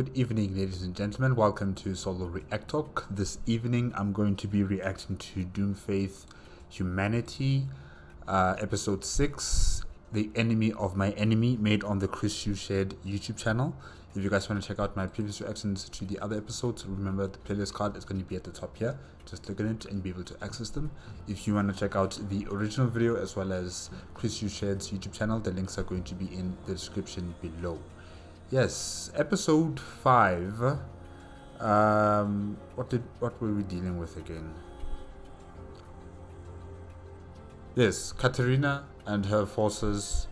Good evening, ladies and gentlemen. Welcome to Solo ReacTalk. This evening, I'm going to be reacting to Doomfaith Humanity, episode 6, The Enemy of My Enemy, made on the KRissCHu shared YouTube channel. If you guys want to check out my previous reactions to the other episodes, remember the playlist card is going to be at the top here. Just click on it and be able to access them. If you want to check out the original video as well as KRissCHu shared's YouTube channel, the links are going to be in the description below. Yes, episode 5. What were we dealing with again? Yes, Katerina and her forces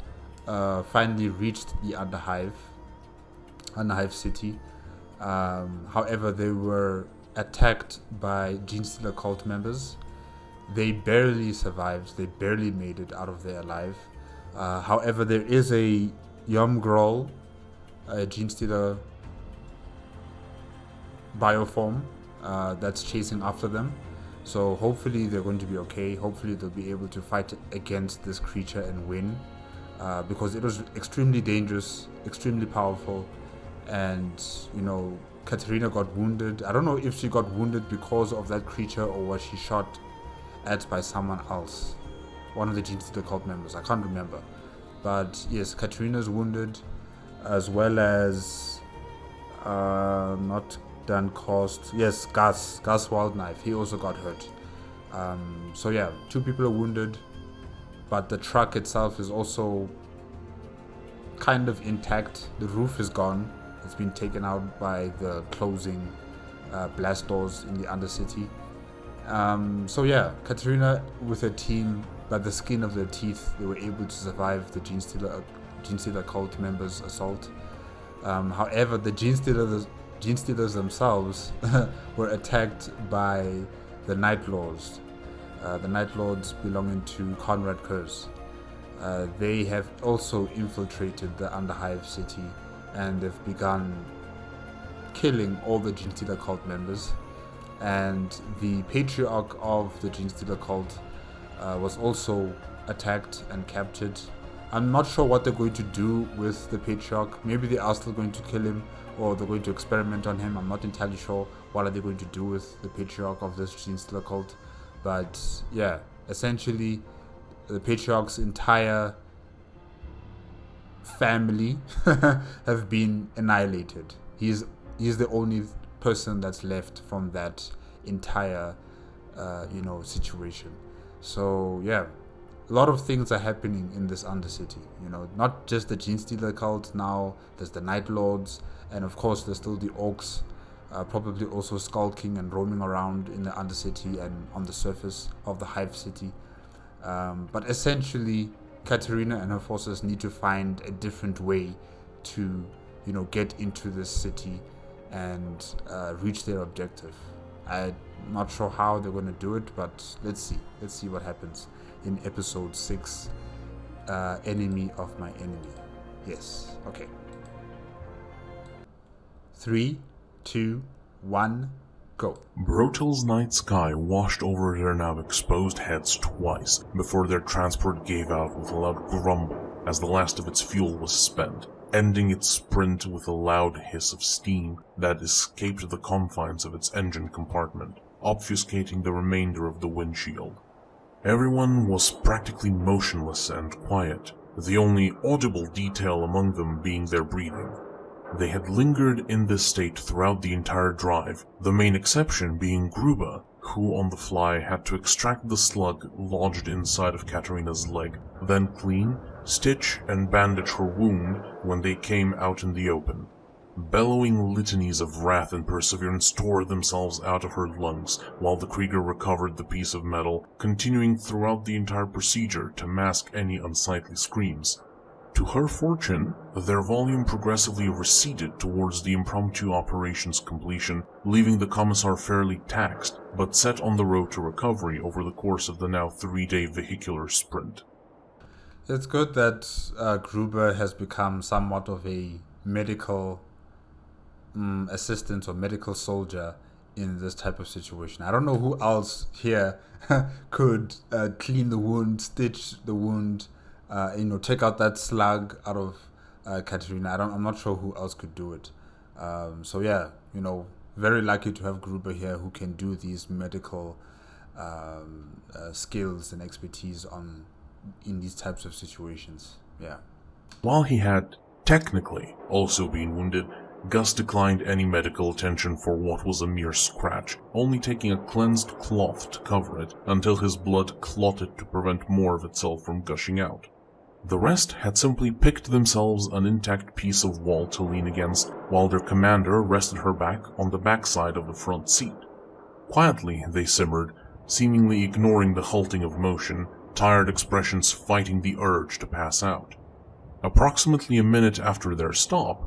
finally reached the Underhive city. However, they were attacked by Genestealer cult members. They barely survived. They barely made it out of there alive. However, there is a Yom Grol, a Genestealer bioform that's chasing after them. So hopefully they're going to be okay. Hopefully they'll be able to fight against this creature and win, because it was extremely dangerous, extremely powerful, and Katerina got wounded. I don't know if she got wounded because of that creature or was she shot at by someone else, one of the Genestealer cult members. I can't remember, but yes, Katerina's wounded, as well as not done cost. Yes, Gus Wildknife, he also got hurt. So yeah, 2 people are wounded, but the truck itself is also kind of intact. The roof is gone. It's been taken out by the closing blast doors in the Undercity. So yeah, Katerina with her team, by the skin of their teeth, they were able to survive the Genestealer cult members' assault. However, the Genestealers themselves were attacked by the Night Lords. The Night Lords belonging to Conrad Curse. They have also infiltrated the Underhive city and they've begun killing all the Genestealer cult members. And the patriarch of the Genestealer cult was also attacked and captured. I'm not sure what they're going to do with the patriarch. Maybe they are still going to kill him, or they're going to experiment on him. I'm not entirely sure what are they going to do with the patriarch of this Genestealer cult. But yeah, essentially the patriarch's entire family have been annihilated. He's the only person that's left from that entire situation. So yeah, a lot of things are happening in this Undercity. Not just the Genestealer cult now. There's the Night Lords, and of course there's still the Orcs, probably also skulking and roaming around in the Undercity and on the surface of the Hive City. But essentially, Katerina and her forces need to find a different way to, get into this city and reach their objective. I'm not sure how they're going to do it, but let's see. Let's see what happens in episode 6, Enemy of My Enemy. Yes, okay. 3, 2, 1, go. Brotel's night sky washed over their now exposed heads twice before their transport gave out with a loud grumble as the last of its fuel was spent, ending its sprint with a loud hiss of steam that escaped the confines of its engine compartment, obfuscating the remainder of the windshield. Everyone was practically motionless and quiet, the only audible detail among them being their breathing. They had lingered in this state throughout the entire drive, the main exception being Gruba, who on the fly had to extract the slug lodged inside of Katerina's leg, then clean, stitch, and bandage her wound when they came out in the open. Bellowing litanies of wrath and perseverance tore themselves out of her lungs while the Krieger recovered the piece of metal, continuing throughout the entire procedure to mask any unsightly screams. To her fortune, their volume progressively receded towards the impromptu operation's completion, leaving the Commissar fairly taxed, but set on the road to recovery over the course of the now 3-day vehicular sprint. It's good that Gruber has become somewhat of a medical assistant or medical soldier in this type of situation. I don't know who else here could clean the wound, stitch the wound, take out that slug out of Katerina. I'm not sure who else could do it. So yeah, very lucky to have Gruber here who can do these medical skills and expertise in these types of situations. Yeah. While he had technically also been wounded, Gus declined any medical attention for what was a mere scratch, only taking a cleansed cloth to cover it until his blood clotted to prevent more of itself from gushing out. The rest had simply picked themselves an intact piece of wall to lean against, while their commander rested her back on the backside of the front seat. Quietly they simmered, seemingly ignoring the halting of motion, tired expressions fighting the urge to pass out. Approximately a minute after their stop,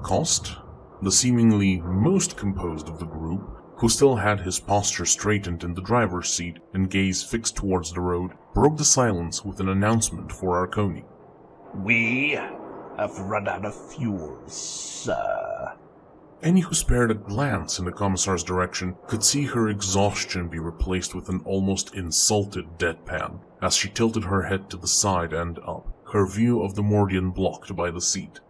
Kost, the seemingly most composed of the group, who still had his posture straightened in the driver's seat and gaze fixed towards the road, broke the silence with an announcement for Arconi. We have run out of fuel, sir. Any who spared a glance in the commissar's direction could see her exhaustion be replaced with an almost insulted deadpan, as she tilted her head to the side and up, her view of the Mordian blocked by the seat.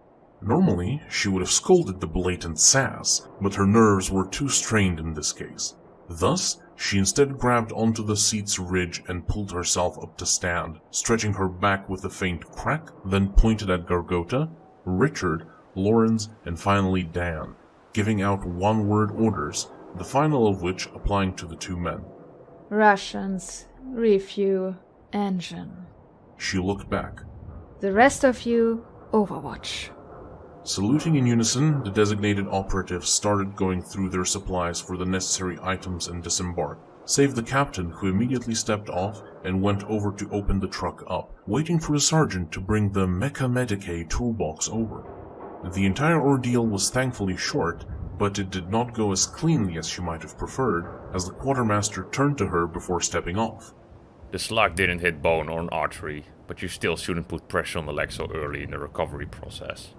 Normally, she would have scolded the blatant sass, but her nerves were too strained in this case. Thus, she instead grabbed onto the seat's ridge and pulled herself up to stand, stretching her back with a faint crack, then pointed at Gargota, Richard, Lawrence, and finally Dan, giving out one-word orders, the final of which applying to the two men. Russians, refuel, engine. She looked back. The rest of you, Overwatch. Saluting in unison, the designated operatives started going through their supplies for the necessary items and disembark, save the captain, who immediately stepped off and went over to open the truck up, waiting for the sergeant to bring the Mecha Medicae toolbox over. The entire ordeal was thankfully short, but it did not go as cleanly as she might have preferred, as the quartermaster turned to her before stepping off. The slug didn't hit bone or an artery, but you still shouldn't put pressure on the leg so early in the recovery process.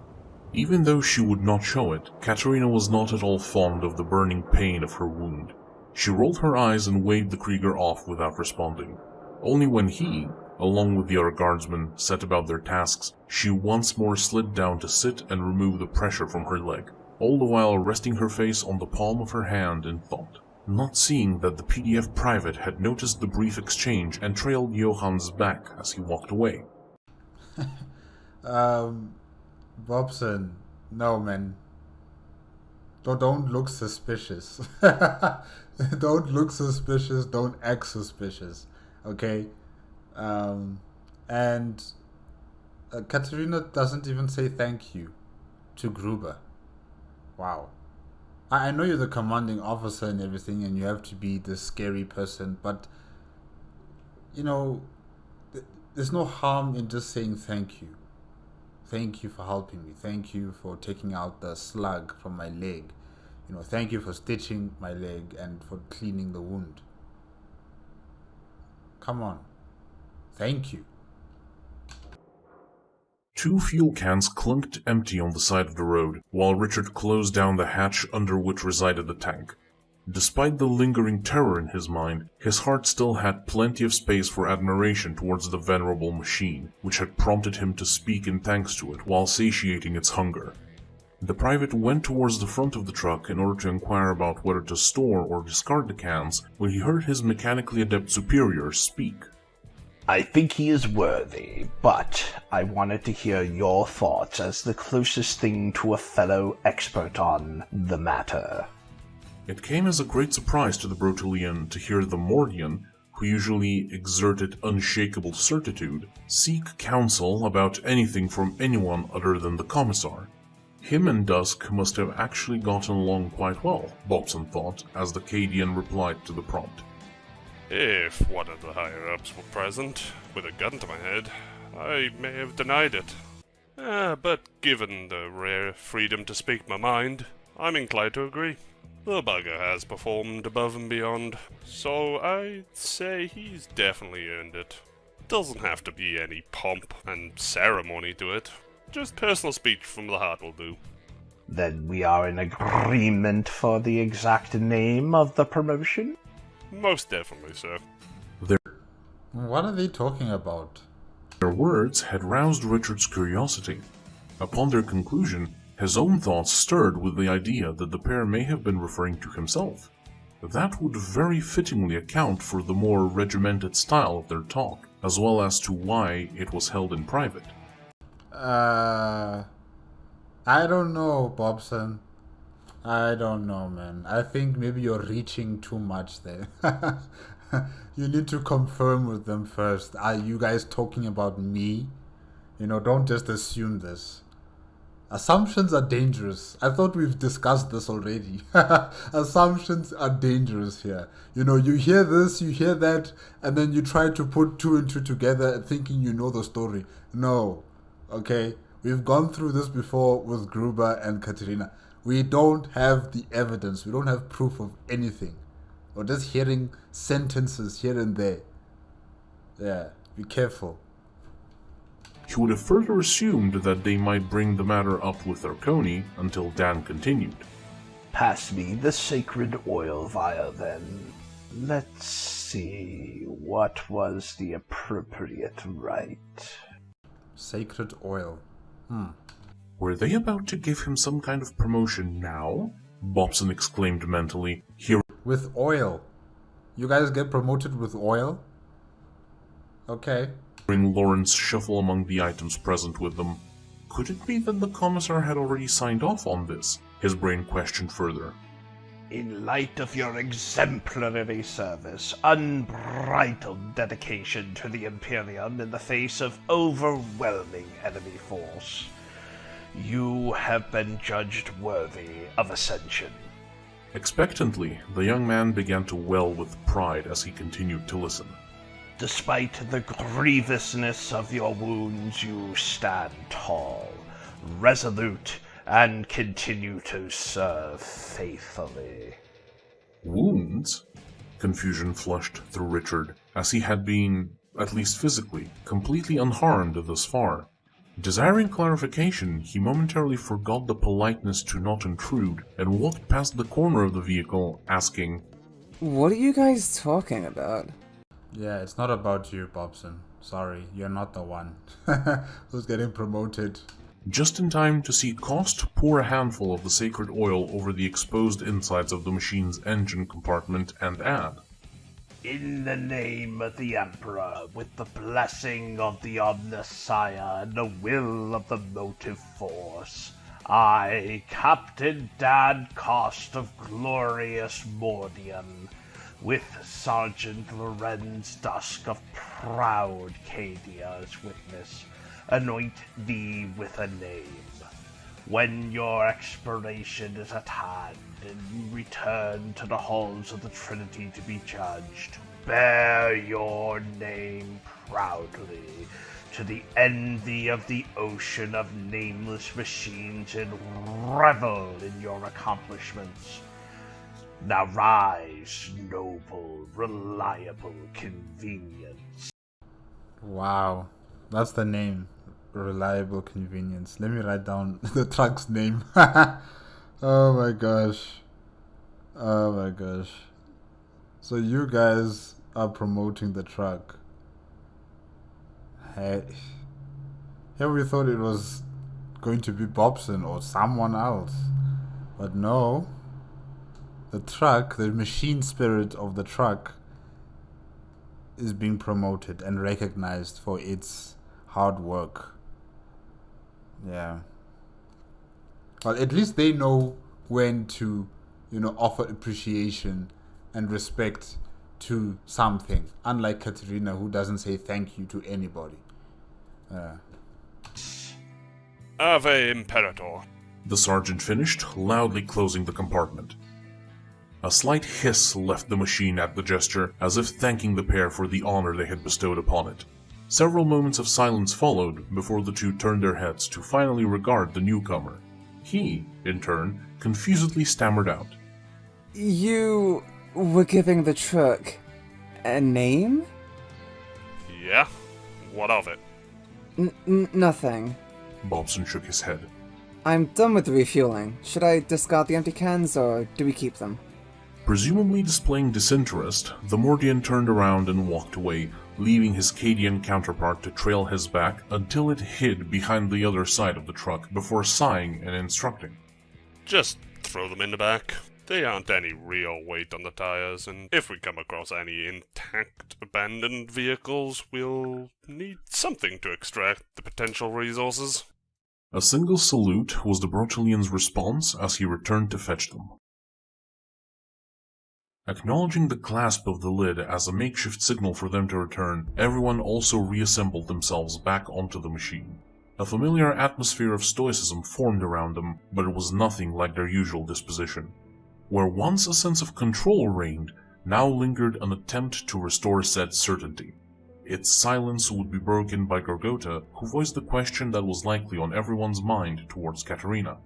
Even though she would not show it, Katerina was not at all fond of the burning pain of her wound. She rolled her eyes and waved the Krieger off without responding. Only when he, along with the other guardsmen, set about their tasks, she once more slid down to sit and remove the pressure from her leg, all the while resting her face on the palm of her hand in thought, not seeing that the PDF private had noticed the brief exchange and trailed Johann's back as he walked away. Bobson, no, man. Don't look suspicious. Don't look suspicious. Don't act suspicious. Okay? And Katerina doesn't even say thank you to Gruber. Wow. I know you're the commanding officer and everything, and you have to be this scary person, but, there's no harm in just saying thank you. Thank you for helping me. Thank you for taking out the slug from my leg. Thank you for stitching my leg and for cleaning the wound. Come on. Thank you. 2 fuel cans clunked empty on the side of the road, while Richard closed down the hatch under which resided the tank. Despite the lingering terror in his mind, his heart still had plenty of space for admiration towards the venerable machine, which had prompted him to speak in thanks to it while satiating its hunger. The private went towards the front of the truck in order to inquire about whether to store or discard the cans when he heard his mechanically adept superior speak. I think he is worthy, but I wanted to hear your thoughts as the closest thing to a fellow expert on the matter. It came as a great surprise to the Brotelian to hear the Mordian, who usually exerted unshakable certitude, seek counsel about anything from anyone other than the Commissar. Him and Dusk must have actually gotten along quite well, Bobson thought, as the Cadian replied to the prompt. If one of the higher-ups were present, with a gun to my head, I may have denied it. But given the rare freedom to speak my mind, I'm inclined to agree. The bugger has performed above and beyond, so I'd say he's definitely earned it. Doesn't have to be any pomp and ceremony to it. Just personal speech from the heart will do. Then we are in agreement for the exact name of the promotion? Most definitely, sir. What are they talking about? Their words had roused Richard's curiosity. Upon their conclusion, His own thoughts stirred with the idea that the pair may have been referring to himself. That would very fittingly account for the more regimented style of their talk, as well as to why it was held in private. I don't know, Bobson. I don't know, man. I think maybe you're reaching too much there. You need to confirm with them first. Are you guys talking about me? Don't just assume this. Assumptions are dangerous. I thought we've discussed this already. Assumptions are dangerous here. You hear this, you hear that, and then you try to put two and two together thinking you know the story. No. Okay? We've gone through this before with Gruber and Katerina. We don't have the evidence. We don't have proof of anything. We're just hearing sentences here and there. Yeah, be careful. He would have further assumed that they might bring the matter up with Arconi until Dan continued. Pass me the sacred oil vial, then. Let's see, what was the appropriate rite? Sacred oil. Were they about to give him some kind of promotion now? Bobson exclaimed mentally, With oil? You guys get promoted with oil? Okay. hearing Lawrence shuffle among the items present with them. Could it be that the commissar had already signed off on this? His brain questioned further. In light of your exemplary service, unbridled dedication to the Imperium in the face of overwhelming enemy force, you have been judged worthy of ascension. Expectantly, the young man began to well with pride as he continued to listen. Despite the grievousness of your wounds, you stand tall, resolute, and continue to serve faithfully. Wounds? Confusion flushed through Richard, as he had been, at least physically, completely unharmed thus far. Desiring clarification, he momentarily forgot the politeness to not intrude and walked past the corner of the vehicle, asking, "What are you guys talking about?" Yeah, it's not about you, Bobson. Sorry, you're not the one who's getting promoted. just in time to see Cost pour a handful of the sacred oil over the exposed insides of the machine's engine compartment and add, In the name of the Emperor, with the blessing of the Omnissiah and the will of the motive force, I, Captain Dan Cost of glorious Mordium, with Sergeant Lorenz Dusk of proud Cadia as witness, anoint thee with a name. When your expiration is at hand and you return to the halls of the Trinity to be judged, bear your name proudly to the envy of the ocean of nameless machines and revel in your accomplishments. Now rise, noble, reliable convenience. Wow, that's the name. Reliable convenience. Let me write down the truck's name. Oh my gosh. Oh my gosh. So you guys are promoting the truck. Hey. Here we thought it was going to be Bobson or someone else. But no. The truck, the machine spirit of the truck, is being promoted and recognized for its hard work. Yeah. Well, at least they know when to, offer appreciation and respect to something. Unlike Katerina, who doesn't say thank you to anybody. Ave Imperator. the sergeant finished, loudly closing the compartment. A slight hiss left the machine at the gesture, as if thanking the pair for the honor they had bestowed upon it. Several moments of silence followed before the two turned their heads to finally regard the newcomer. He, in turn, confusedly stammered out, You were giving the truck a name? Yeah? What of it? Nothing. Bobson shook his head. I'm done with the refueling. Should I discard the empty cans, or do we keep them? Presumably displaying disinterest, the Mordian turned around and walked away, leaving his Cadian counterpart to trail his back until it hid behind the other side of the truck before sighing and instructing. Just throw them in the back. They aren't any real weight on the tires, and if we come across any intact abandoned vehicles, we'll need something to extract the potential resources. A single salute was the Brotelian's response as he returned to fetch them. Acknowledging the clasp of the lid as a makeshift signal for them to return, everyone also reassembled themselves back onto the machine. A familiar atmosphere of stoicism formed around them, but it was nothing like their usual disposition. Where once a sense of control reigned, now lingered an attempt to restore said certainty. Its silence would be broken by Gorgota, who voiced the question that was likely on everyone's mind towards Katerina.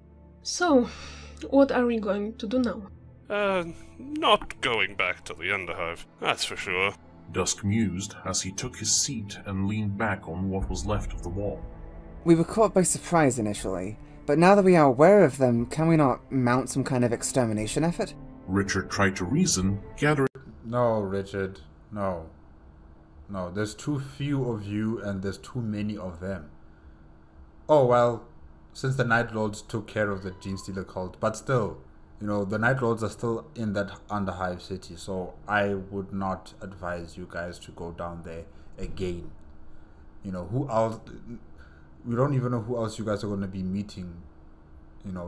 So, what are we going to do now? Not going back to the Underhive, that's for sure. Dusk mused as he took his seat and leaned back on what was left of the wall. We were caught by surprise initially, but now that we are aware of them, can we not mount some kind of extermination effort? Richard tried to reason, gathering... No, Richard, no. No, there's too few of you and there's too many of them. Oh, well, since the Night Lords took care of the Gene Stealer cult, but still, the Night Lords are still in that Underhive city, so I would not advise you guys to go down there again. Who else... We don't even know who else you guys are going to be meeting,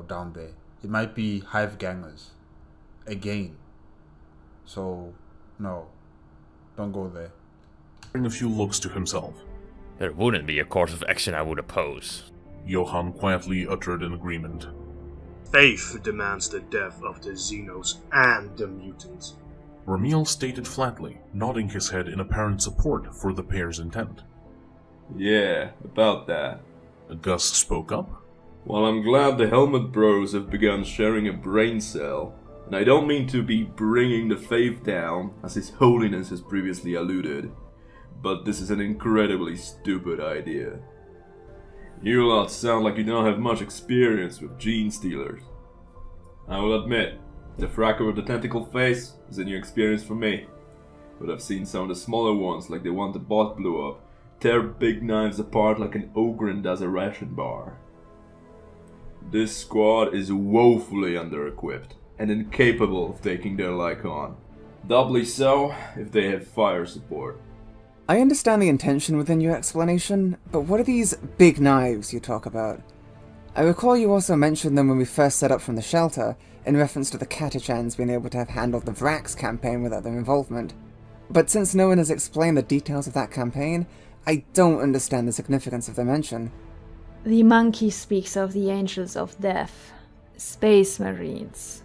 down there. It might be Hive gangers. Again. So, no. Don't go there. A few looks to himself. There wouldn't be a course of action I would oppose. Johann quietly uttered in agreement. Faith demands the death of the Xenos and the mutants. Ramiel stated flatly, nodding his head in apparent support for the pair's intent. Yeah, about that. Gus spoke up. Well, I'm glad the Helmet Bros have begun sharing a brain cell, and I don't mean to be bringing the faith down, as His Holiness has previously alluded, but this is an incredibly stupid idea. You lot sound like you don't have much experience with gene stealers. I will admit, the fracker with the tentacle face is a new experience for me, but I've seen some of the smaller ones, like the one the bot blew up, tear big knives apart like an Ogren does a ration bar. This squad is woefully under-equipped and incapable of taking their like on. Doubly so if they have fire support. I understand the intention within your explanation, but what are these big knives you talk about? I recall you also mentioned them when we first set up from the shelter, in reference to the Catechans being able to have handled the Vrax campaign without their involvement. But since no one has explained the details of that campaign, I don't understand the significance of their mention. The monkey speaks of the Angels of Death, Space Marines.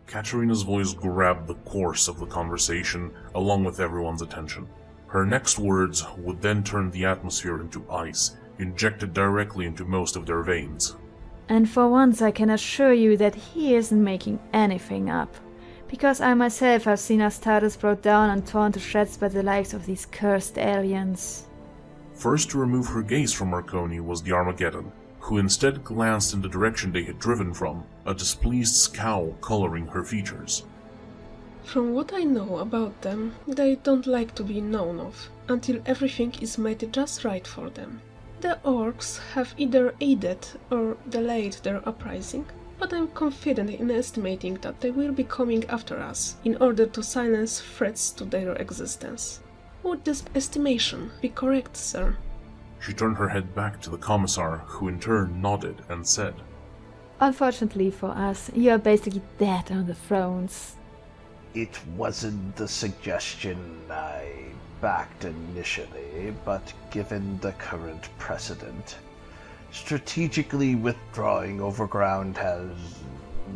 Katerina's voice grabbed the course of the conversation, along with everyone's attention. Her next words would then turn the atmosphere into ice, injected directly into most of their veins. And for once I can assure you that he isn't making anything up, because I myself have seen Astartes brought down and torn to shreds by the likes of these cursed aliens. First to remove her gaze from Marconi was the Armageddon, who instead glanced in the direction they had driven from, a displeased scowl coloring her features. From what I know about them, they don't like to be known of, until everything is made just right for them. The orcs have either aided or delayed their uprising, but I'm confident in estimating that they will be coming after us, in order to silence threats to their existence. Would this estimation be correct, sir? She turned her head back to the Commissar, who in turn nodded and said, Unfortunately for us, you are basically dead on the thrones. It wasn't the suggestion I backed initially, but given the current precedent, strategically withdrawing Overground has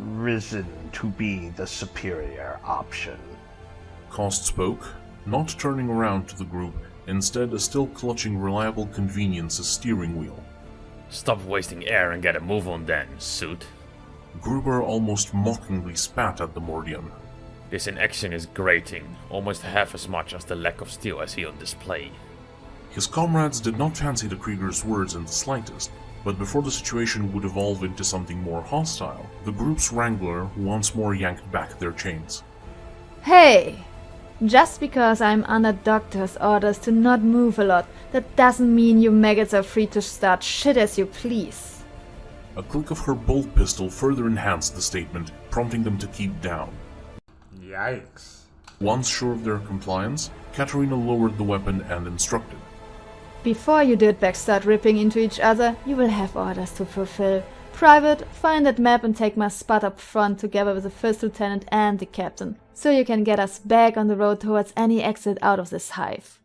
risen to be the superior option. Cost spoke, not turning around to the group, instead still clutching reliable convenience's steering wheel. Stop wasting air and get a move on then, suit. Gruber almost mockingly spat at the Mordian. This inaction is grating, almost half as much as the lack of steel I see on display. His comrades did not fancy the Krieger's words in the slightest, but before the situation would evolve into something more hostile, the group's wrangler once more yanked back their chains. Hey! Just because I'm under doctor's orders to not move a lot, that doesn't mean you maggots are free to start shit as you please. A click of her bolt pistol further enhanced the statement, prompting them to keep down. Yikes. Once sure of their compliance, Katerina lowered the weapon and instructed. Before you dirtbags start ripping into each other, you will have orders to fulfill. Private, find that map and take my spot up front together with the first lieutenant and the captain, so you can get us back on the road towards any exit out of this hive.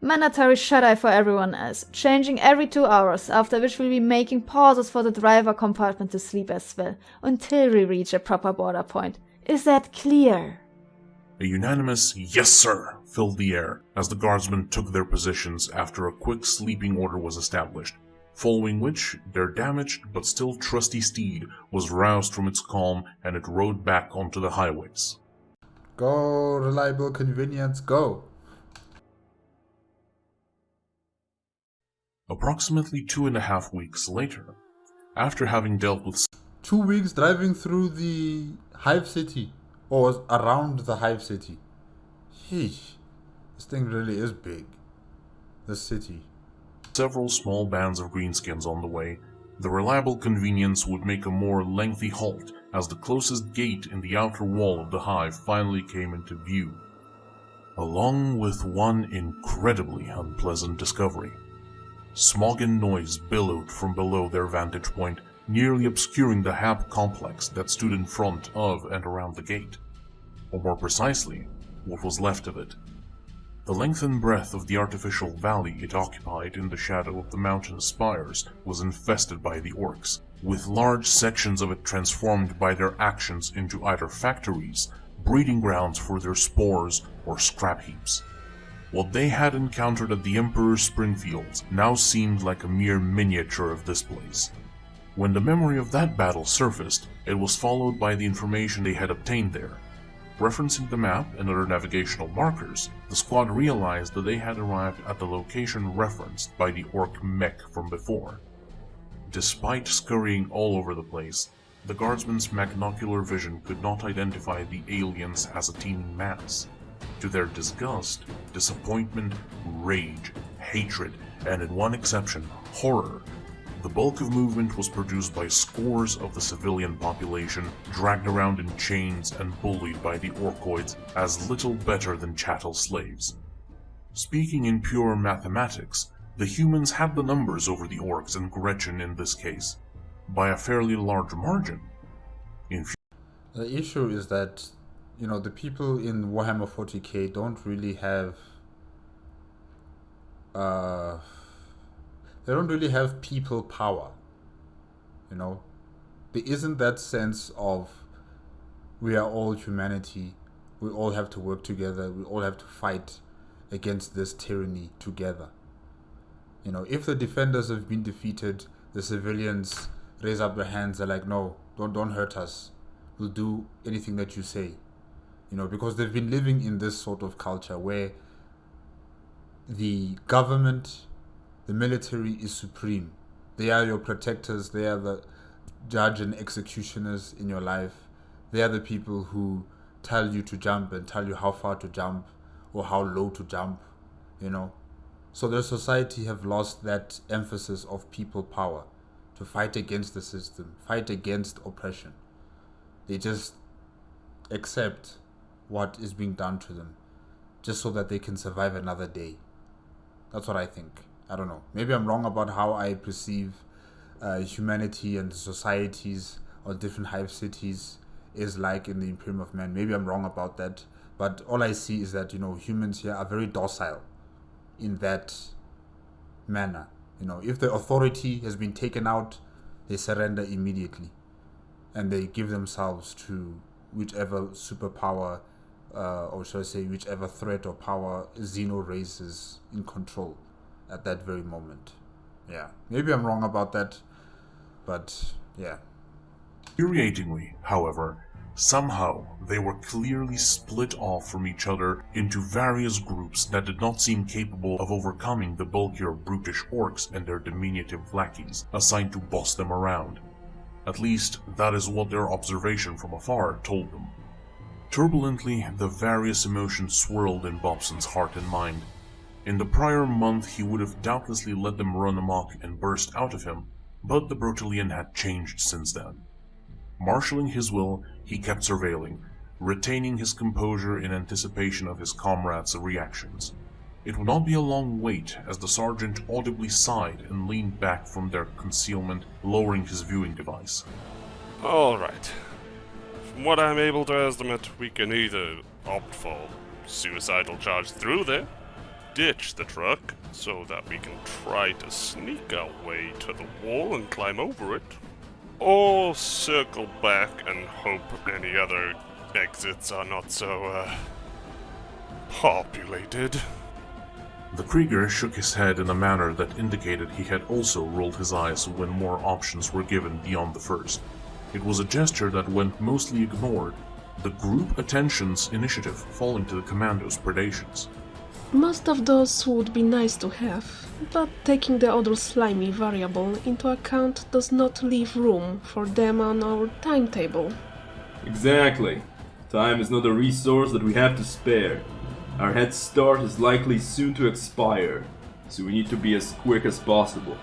Mandatory shut-eye for everyone else, changing every 2 hours, after which we'll be making pauses for the driver compartment to sleep as well, until we reach a proper border point. Is that clear? A unanimous "Yes, sir" filled the air as the guardsmen took their positions after a quick sleeping order was established, following which their damaged but still trusty steed was roused from its calm and it rode back onto the highways. Go, reliable convenience, go! Approximately 2.5 weeks later, after having dealt with 2 weeks driving through the hive city, or around the hive city. Sheesh, this thing really is big. This city. several small bands of greenskins on the way, the reliable convenience would make a more lengthy halt as the closest gate in the outer wall of the hive finally came into view, along with one incredibly unpleasant discovery. Smog and noise billowed from below their vantage point, nearly obscuring the hab complex that stood in front of and around the gate, or more precisely, what was left of it. The length and breadth of the artificial valley it occupied in the shadow of the mountain spires was infested by the orcs, with large sections of it transformed by their actions into either factories, breeding grounds for their spores, or scrap heaps. What they had encountered at the Emperor's Springfields now seemed like a mere miniature of this place. When the memory of that battle surfaced, it was followed by the information they had obtained there. Referencing the map and other navigational markers, the squad realized that they had arrived at the location referenced by the orc mech from before. Despite scurrying all over the place, the guardsmen's magnocular vision could not identify the aliens as a teeming mass. To their disgust, disappointment, rage, hatred, and in one exception, horror, the bulk of movement was produced by scores of the civilian population, dragged around in chains and bullied by the orcoids as little better than chattel slaves. Speaking in pure mathematics, the humans had the numbers over the orcs and Gretchen in this case, by a fairly large margin. The issue is that, the people in Warhammer 40k don't really have they don't really have people power. There isn't that sense of we are all humanity, we all have to work together, we all have to fight against this tyranny together. If the defenders have been defeated, the civilians raise up their hands, they're like, no, don't hurt us, we'll do anything that you say. Because they've been living in this sort of culture where the government, the military is supreme. They are your protectors, they are the judge and executioners in your life. They are the people who tell you to jump and tell you how far to jump or how low to jump, So the society have lost that emphasis of people power to fight against the system, fight against oppression. They just accept what is being done to them just so that they can survive another day. That's what I think. I don't know. Maybe I'm wrong about how I perceive humanity and societies or different hive cities is like in the Imperium of Man. Maybe I'm wrong about that. But all I see is that, humans here are very docile in that manner. If the authority has been taken out, they surrender immediately. And they give themselves to whichever superpower, or should I say, whichever threat or power Xeno race is in control at that very moment. Yeah, maybe I'm wrong about that, but yeah. Infuriatingly, however, somehow they were clearly split off from each other into various groups that did not seem capable of overcoming the bulkier brutish orcs and their diminutive lackeys assigned to boss them around. At least, that is what their observation from afar told them. Turbulently, the various emotions swirled in Bobson's heart and mind. In the prior month, he would have doubtlessly let them run amok and burst out of him, but the Brotelian had changed since then. Marshalling his will, he kept surveilling, retaining his composure in anticipation of his comrades' reactions. It would not be a long wait as the sergeant audibly sighed and leaned back from their concealment, lowering his viewing device. Alright. From what I'm able to estimate, we can either opt for suicidal charge through there, ditch the truck so that we can try to sneak our way to the wall and climb over it, or circle back and hope any other exits are not so, populated. The Krieger shook his head in a manner that indicated he had also rolled his eyes when more options were given beyond the first. It was a gesture that went mostly ignored, the group attention's initiative falling to the commando's predations. Most of those would be nice to have, but taking the other slimy variable into account does not leave room for them on our timetable. Exactly. Time is not a resource that we have to spare. Our head start is likely soon to expire, so we need to be as quick as possible.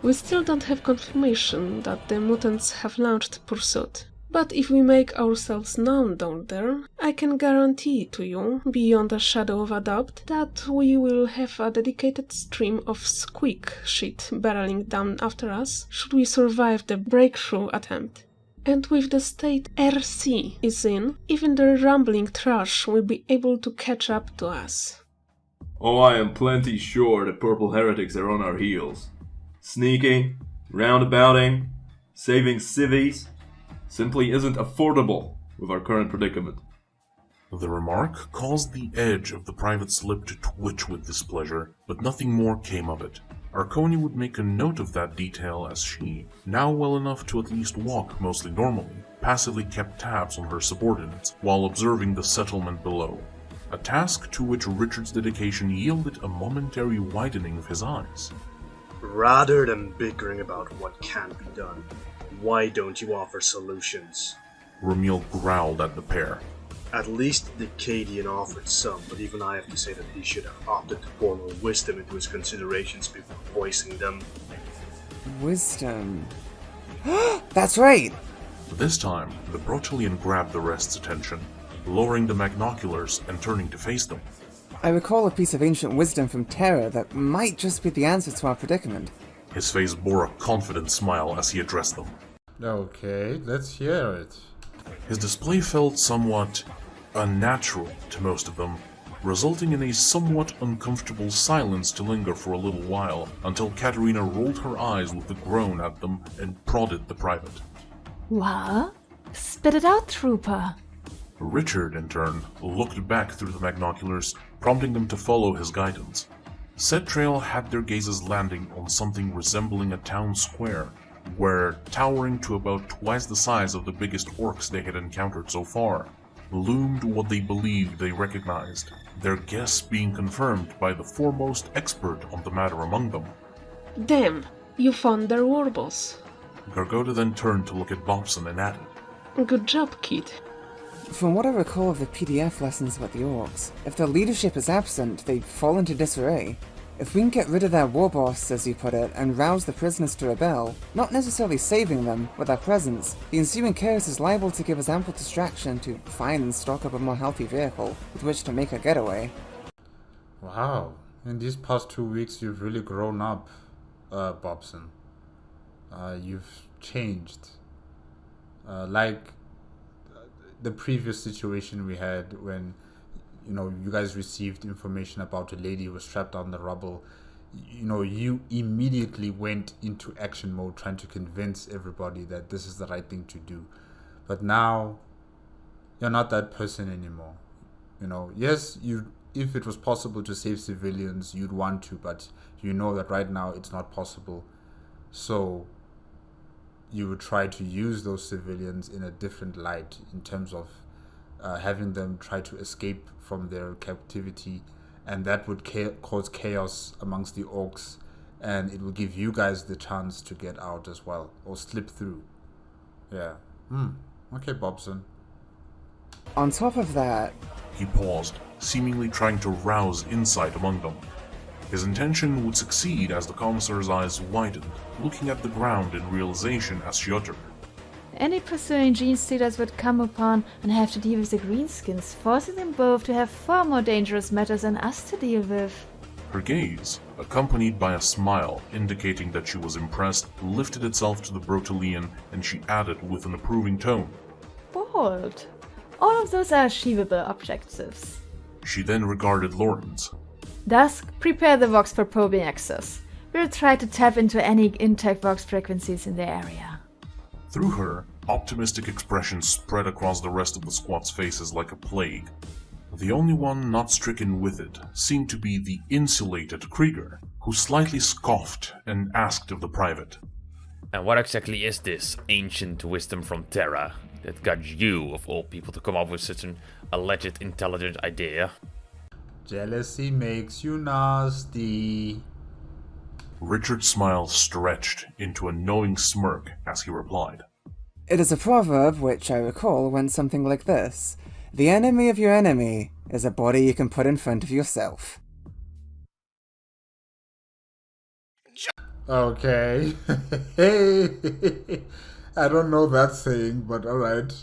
We still don't have confirmation that the mutants have launched pursuit. But if we make ourselves known down there, I can guarantee to you, beyond a shadow of a doubt, that we will have a dedicated stream of squeak shit barreling down after us should we survive the breakthrough attempt. And with the state RC is in, even the rambling trash will be able to catch up to us. Oh, I am plenty sure the purple heretics are on our heels. Sneaking, roundabouting, saving civvies simply isn't affordable with our current predicament. The remark caused the edge of the private's lip to twitch with displeasure, but nothing more came of it. Arconi would make a note of that detail as she, now well enough to at least walk mostly normally, passively kept tabs on her subordinates while observing the settlement below. A task to which Richard's dedication yielded a momentary widening of his eyes. Rather than bickering about what can be done, why don't you offer solutions? Ramil growled at the pair. At least the Cadian offered some, but even I have to say that he should have opted to pour more wisdom into his considerations before voicing them. Wisdom. That's right! This time, the Brotelian grabbed the rest's attention, lowering the magnoculars and turning to face them. I recall a piece of ancient wisdom from Terra that might just be the answer to our predicament. His face bore a confident smile as he addressed them. Okay, let's hear it. His display felt somewhat unnatural to most of them, resulting in a somewhat uncomfortable silence to linger for a little while, until Katerina rolled her eyes with a groan at them and prodded the private. What? Spit it out, trooper. Richard, in turn, looked back through the magnoculars, prompting them to follow his guidance. Said trail had their gazes landing on something resembling a town square, where, towering to about twice the size of the biggest orcs they had encountered so far, loomed what they believed they recognized, their guess being confirmed by the foremost expert on the matter among them. Damn, you found their war boss. Gargota then turned to look at Bobson and added, Good job, kid. From what I recall of the PDF lessons about the orcs, if their leadership is absent, they fall into disarray. If we can get rid of their war boss, as you put it, and rouse the prisoners to rebel, not necessarily saving them with our presence, the ensuing chaos is liable to give us ample distraction to find and stock up a more healthy vehicle with which to make a getaway. Wow, in these past 2 weeks you've really grown up, Bobson. You've changed. Like the previous situation we had when you guys received information about a lady who was trapped on the rubble. You immediately went into action mode trying to convince everybody that this is the right thing to do. But now, you're not that person anymore. Yes, if it was possible to save civilians, you'd want to, but you know that right now it's not possible. So, you would try to use those civilians in a different light in terms of having them try to escape from their captivity, and that would cause chaos amongst the orcs, and it will give you guys the chance to get out as well, or slip through. Yeah. Okay, Bobson. On top of that, He paused, seemingly trying to rouse insight among them. His intention would succeed as the commissar's eyes widened, looking at the ground in realization as she uttered. Any pursuing gene stealers would come upon and have to deal with the greenskins, forcing them both to have far more dangerous matters than us to deal with. Her gaze, accompanied by a smile indicating that she was impressed, lifted itself to the Brotelian, and she added with an approving tone. Bold. All of those are achievable objectives. She then regarded Lawrence. Dusk, prepare the Vox for probing access. We'll try to tap into any intact Vox frequencies in the area. Through her, optimistic expression spread across the rest of the squad's faces like a plague. The only one not stricken with it seemed to be the insulated Krieger, who slightly scoffed and asked of the private. And what exactly is this ancient wisdom from Terra that got you, of all people, to come up with such an alleged intelligent idea? Jealousy makes you nasty. Richard's smile stretched into a knowing smirk as he replied. it is a proverb which I recall went something like this: "The enemy of your enemy is a body you can put in front of yourself." Okay. Hey, I don't know that saying, but alright.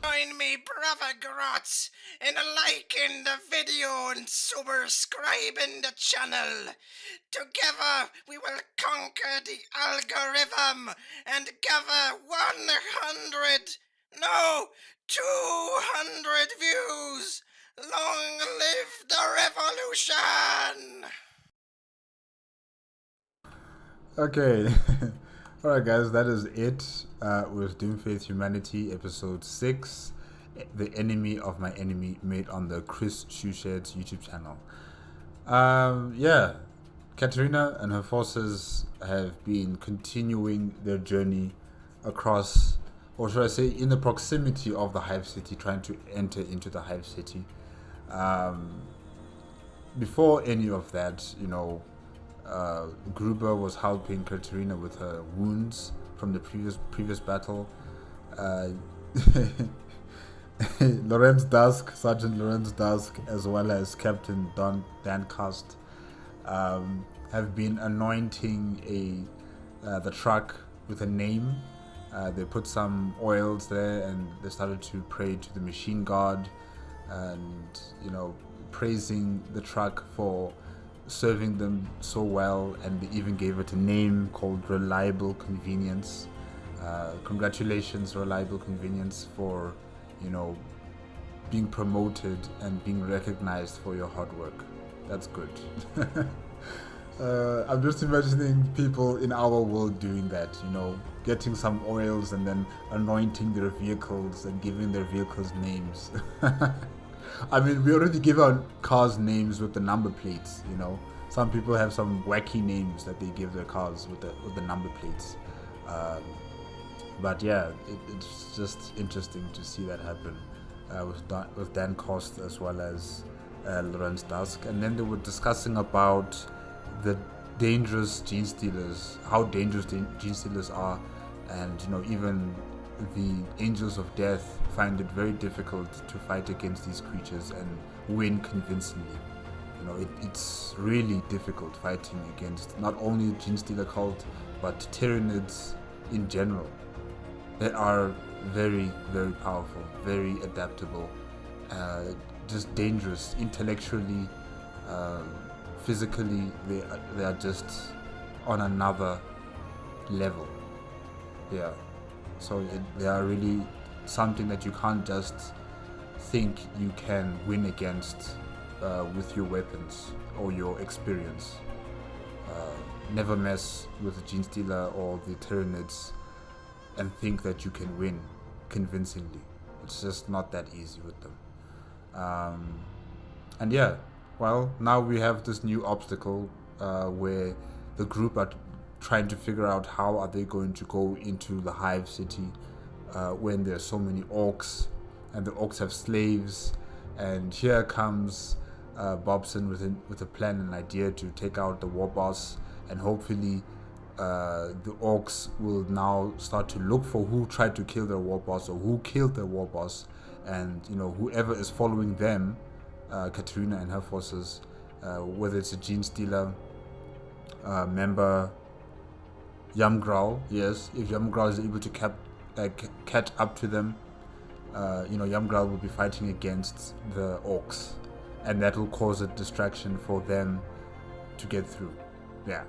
Join me, brother Grotz, in liking the video and subscribing the channel. Together we will conquer the algorithm and gather 100, no, 200 views. Long live the revolution! Okay. Alright guys, that is it with Doomfaith Humanity episode 6, The Enemy of My Enemy, made on the KRissCHU YouTube channel. Yeah, Katerina and her forces have been continuing their journey across, or should I say in the proximity of the Hive City, trying to enter into the Hive City. Before any of that, you know, Gruber was helping Katerina with her wounds from the previous battle. Sergeant Lawrence Dusk, as well as Captain Dan Cast, have been anointing the truck with a name. They put some oils there and they started to pray to the machine god, and praising the truck for serving them so well, and they even gave it a name called Reliable Convenience. Congratulations, Reliable Convenience, for being promoted and being recognized for your hard work. That's good. I'm just imagining people in our world doing that, getting some oils and then anointing their vehicles and giving their vehicles names. I mean, we already give our cars names with the number plates, Some people have some wacky names that they give their cars with the number plates. But yeah, it's just interesting to see that happen with Dan Cost as well as Lawrence Dusk. And then they were discussing about the dangerous gene stealers, how dangerous gene stealers are, and even the Angels of Death find it very difficult to fight against these creatures and win convincingly. It's really difficult fighting against not only Gene Stealer cult, but Tyranids in general. They are very, very powerful, very adaptable, just dangerous intellectually, physically. They are just on another level. Yeah. So they are really something that you can't just think you can win against with your weapons or your experience. Never mess with the Gene Stealer or the Tyranids and think that you can win convincingly. It's just not that easy with them. And yeah, well, now we have this new obstacle where the group are trying to figure out how are they going to go into the Hive City when there are so many orcs, and the orcs have slaves. And here comes Bobson with a plan and idea to take out the war boss, and hopefully the orcs will now start to look for who tried to kill their war boss or who killed their war boss, and whoever is following them, Katrina and her forces, whether it's a Gene Stealer member, Yamgral, yes, if Yamgral is able to catch up to them, Yamgral will be fighting against the orcs, and that will cause a distraction for them to get through. Yeah,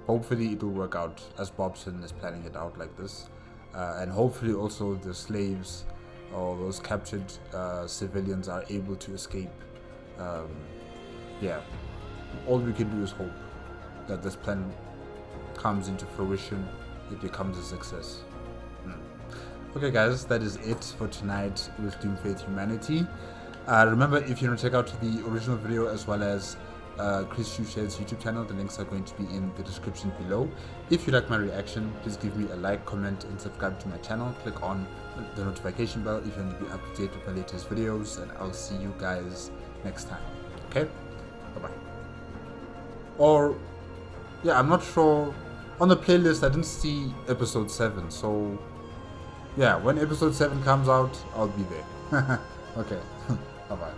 hopefully it will work out as Bobson is planning it out like this, and hopefully also the slaves or those captured civilians are able to escape. Yeah, all we can do is hope that this plan comes into fruition, it becomes a success. Okay guys, that is it for tonight with Doom Faith Humanity. Remember, if you want to check out the original video as well as KRissCHu Shared's YouTube channel, the links are going to be in the description below. If you like my reaction, please give me a like, comment and subscribe to my channel. Click on the notification bell if you want to be up to date with my latest videos, and I'll see you guys next time. Okay? Bye bye. Or, yeah, I'm not sure. On the playlist I didn't see episode 7, so yeah, when episode 7 comes out, I'll be there. Okay, bye bye.